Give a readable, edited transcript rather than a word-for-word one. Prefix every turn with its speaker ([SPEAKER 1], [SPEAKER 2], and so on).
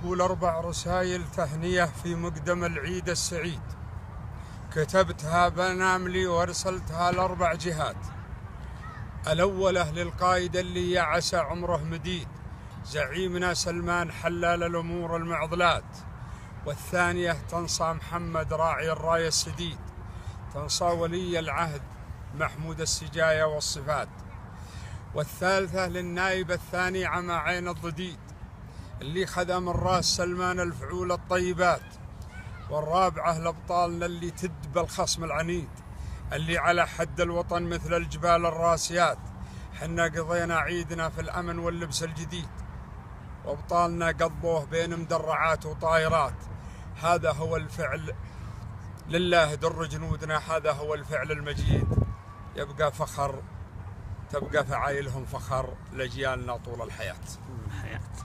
[SPEAKER 1] يقول 4 رسائل تهنية في مقدم العيد السعيد، كتبتها بناملي وارسلتها ل4 جهات. الأولى للقائد اللي يعسى عمره مديد، زعيمنا سلمان حلال الأمور المعضلات. والثانية تنصى محمد راعي الراية السديد، تنصى ولي العهد محمود السجايا والصفات. والثالثة للنائب الثاني عمى عين الضديد، اللي خدم الراس سلمان الفعول الطيبات. والرابعة لأبطالنا اللي تدب الخصم العنيد، اللي على حد الوطن مثل الجبال الراسيات. حنا قضينا عيدنا في الأمن واللبس الجديد، وابطالنا قضوه بين مدرعات وطائرات. هذا هو الفعل لله در جنودنا، هذا هو الفعل المجيد. يبقى فخر، تبقى فعايلهم فخر لأجيالنا طول الحياة.